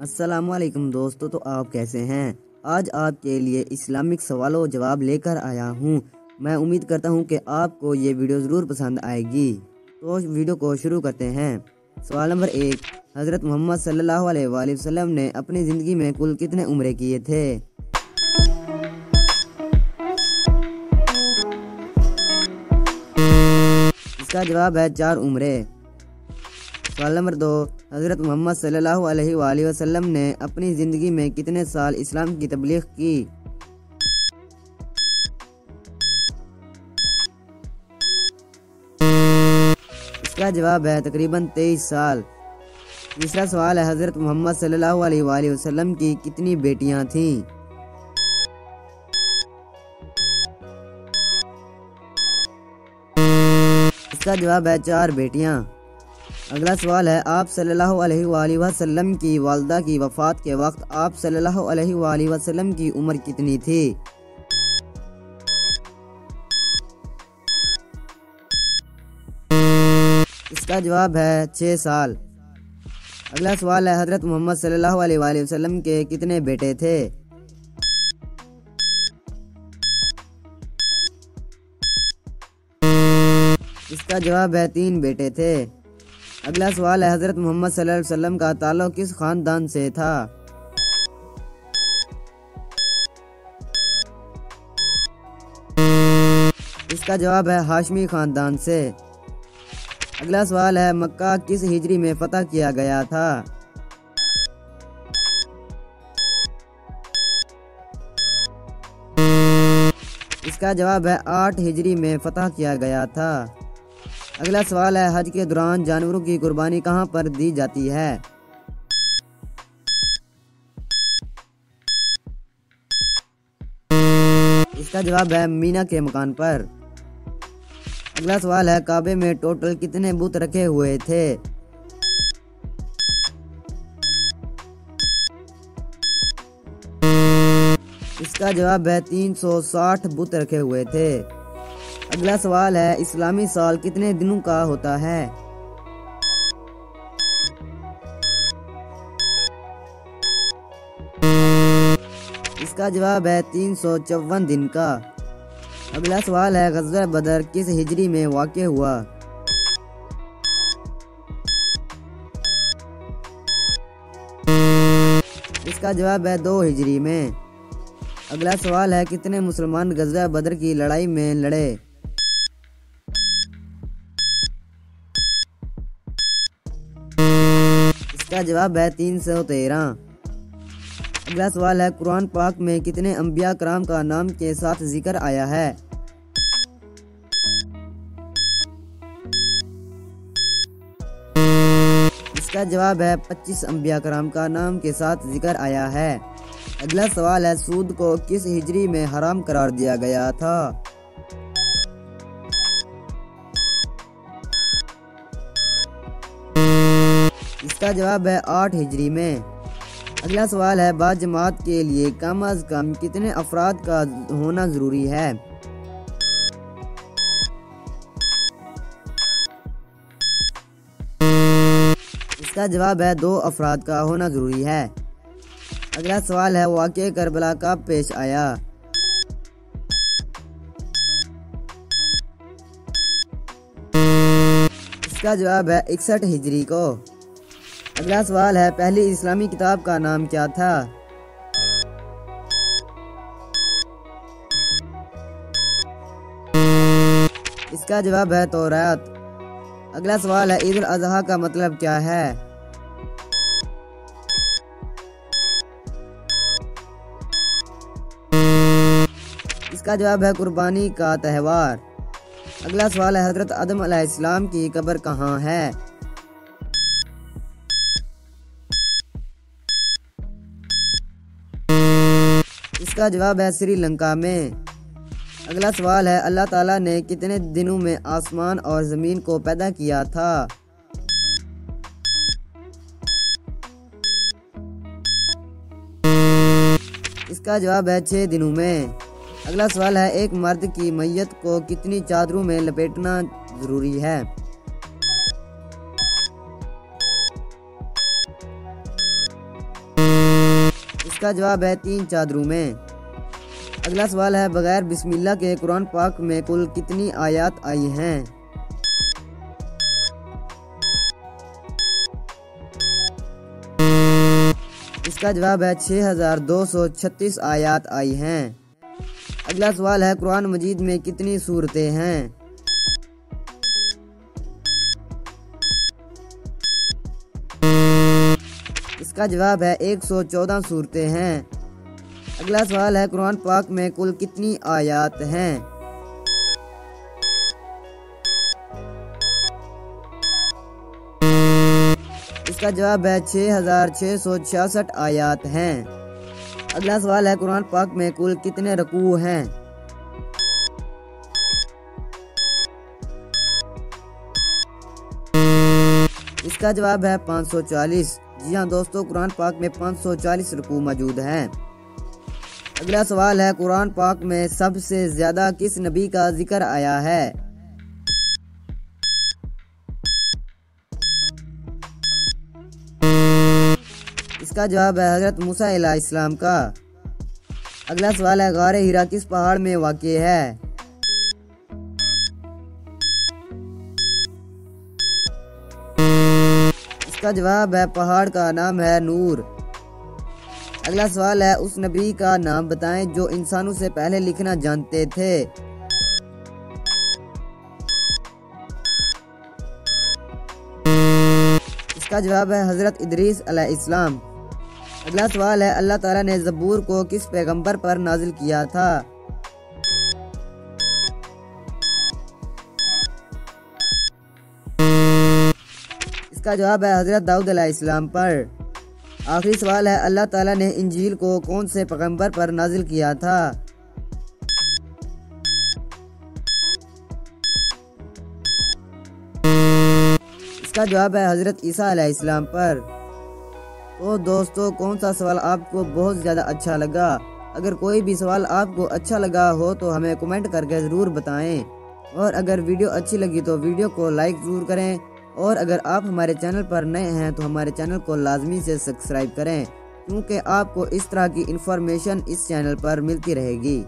अस्सलामुअलैकुम दोस्तों, तो आप कैसे हैं। आज आपके लिए इस्लामिक सवालों जवाब लेकर आया हूं। मैं उम्मीद करता हूं कि आपको ये वीडियो ज़रूर पसंद आएगी। तो वीडियो को शुरू करते हैं। सवाल नंबर 1, हज़रत मोहम्मद सल्लल्लाहु अलैहि वसल्लम ने अपनी ज़िंदगी में कुल कितने उम्रे किए थे। इसका जवाब है 4 उम्रे। सवाल नंबर 2, हज़रत मोहम्मद सल्लल्लाहु अलैहि वसल्लम ने अपनी ज़िंदगी में कितने साल इस्लाम की तबलीग की। इसका जवाब है तकरीबन 23 साल। तीसरा सवाल है, हज़रत मोहम्मद सल्लल्लाहु अलैहि वसल्लम की कितनी बेटियां थीं। इसका जवाब है 4 बेटियां। अगला सवाल है, आप सल्लल्लाहु अलैहि वसल्लम की वालिदा की वफ़ात के वक्त आप सल्लल्लाहु अलैहि वसल्लम की उम्र कितनी थी। इसका जवाब है 6 साल। अगला सवाल है, हज़रत मोहम्मद सल्लल्लाहु अलैहि वसल्लम के कितने बेटे थे। इसका जवाब है 3 बेटे थे। अगला सवाल है, हज़रत मोहम्मद सल्लल्लाहु अलैहि वसल्लम का ताल्लुक़ किस ख़ानदान से था। इसका जवाब है हाशमी ख़ानदान से। अगला सवाल है, मक्का किस हिजरी में फ़तह किया गया था। इसका जवाब है 8 हिजरी में फ़तह किया गया था। अगला सवाल है, हज के दौरान जानवरों की कुर्बानी कहाँ पर दी जाती है। इसका जवाब है मीना के मकान पर। अगला सवाल है, काबे में टोटल कितने बुत रखे हुए थे। इसका जवाब है 360 बुत रखे हुए थे। अगला सवाल है, इस्लामी साल कितने दिनों का होता है। इसका जवाब है 354 दिन का। अगला सवाल है, ग़ज़वा बदर किस हिजरी में वाक़या हुआ। इसका जवाब है 2 हिजरी में। अगला सवाल है, कितने मुसलमान ग़ज़वा बदर की लड़ाई में लड़े। इसका जवाब है 313। अगला सवाल है, कुरान पाक में कितने अंबिया कराम का नाम के साथ जिक्र आया है। इसका जवाब है 25 अंबिया कराम का नाम के साथ जिक्र आया है। अगला सवाल है, सूद को किस हिजरी में हराम करार दिया गया था। इसका जवाब है 8 हिजरी में। अगला सवाल है, बाज जमात के लिए कम अज कम कितने अफराद का होना जरूरी है। इसका जवाब है 2 अफराद का होना जरूरी है। अगला सवाल है, वाक़या करबला कब पेश आया। इसका जवाब है 61 हिजरी को। अगला सवाल है, पहली इस्लामी किताब का नाम क्या था। इसका जवाब है तौरात। अगला सवाल है, ईद उल अज़हा का मतलब क्या है। इसका जवाब है कुर्बानी का त्यौहार। अगला सवाल है, हज़रत आदम अलैहिस्सलाम की कब्र कहाँ है। इसका जवाब है श्रीलंका में। अगला सवाल है, अल्लाह ताला ने कितने दिनों में आसमान और ज़मीन को पैदा किया था। इसका जवाब है 6 दिनों में। अगला सवाल है, एक मर्द की मैयत को कितनी चादरों में लपेटना जरूरी है। इसका जवाब है 3 चादरों में। अगला सवाल है, बगैर बिस्मिल्लाह के कुरान पाक में कुल कितनी आयत आई हैं? इसका जवाब है 6236 आयत आई हैं। अगला सवाल है, कुरान मजीद में कितनी सूरतें हैं? इसका जवाब है 114 सूरतें हैं। अगला सवाल है, कुरान पाक में कुल कितनी आयत हैं? इसका जवाब है 6666 आयत हैं। अगला सवाल है, कुरान पाक में कुल कितने रुकू हैं? इसका जवाब है 540। जी हाँ दोस्तों, कुरान पाक में 540 रुकू मौजूद हैं। अगला सवाल है, कुरान पाक में सबसे ज्यादा किस नबी का जिक्र आया है? इसका जवाब है हजरत मूसा अलैहिस्सलाम का। अगला सवाल है, गारे हिरा किस पहाड़ में वाक़ई है? इसका जवाब है पहाड़ का नाम है नूर। अगला सवाल है, उस नबी का नाम बताएं जो इंसानों से पहले लिखना जानते थे। इसका जवाब है हजरत इदरीस अलैहिस्सलाम। अगला सवाल है, अल्लाह ताला ने ज़बूर को किस पैगंबर पर नाजिल किया था? इसका जवाब है हजरत दाऊद अलैहिस्सलाम पर। आखिरी सवाल है, अल्लाह ताला ने इंजील को कौन से पैगंबर पर नाजिल किया था? इसका जवाब है हजरत ईसा अलैहिस्सलाम पर। तो दोस्तों, कौन सा सवाल आपको बहुत ज़्यादा अच्छा लगा? अगर कोई भी सवाल आपको अच्छा लगा हो तो हमें कमेंट करके ज़रूर बताएं। और अगर वीडियो अच्छी लगी तो वीडियो को लाइक ज़रूर करें। और अगर आप हमारे चैनल पर नए हैं तो हमारे चैनल को लाजमी से सब्सक्राइब करें, क्योंकि आपको इस तरह की इन्फॉर्मेशन इस चैनल पर मिलती रहेगी।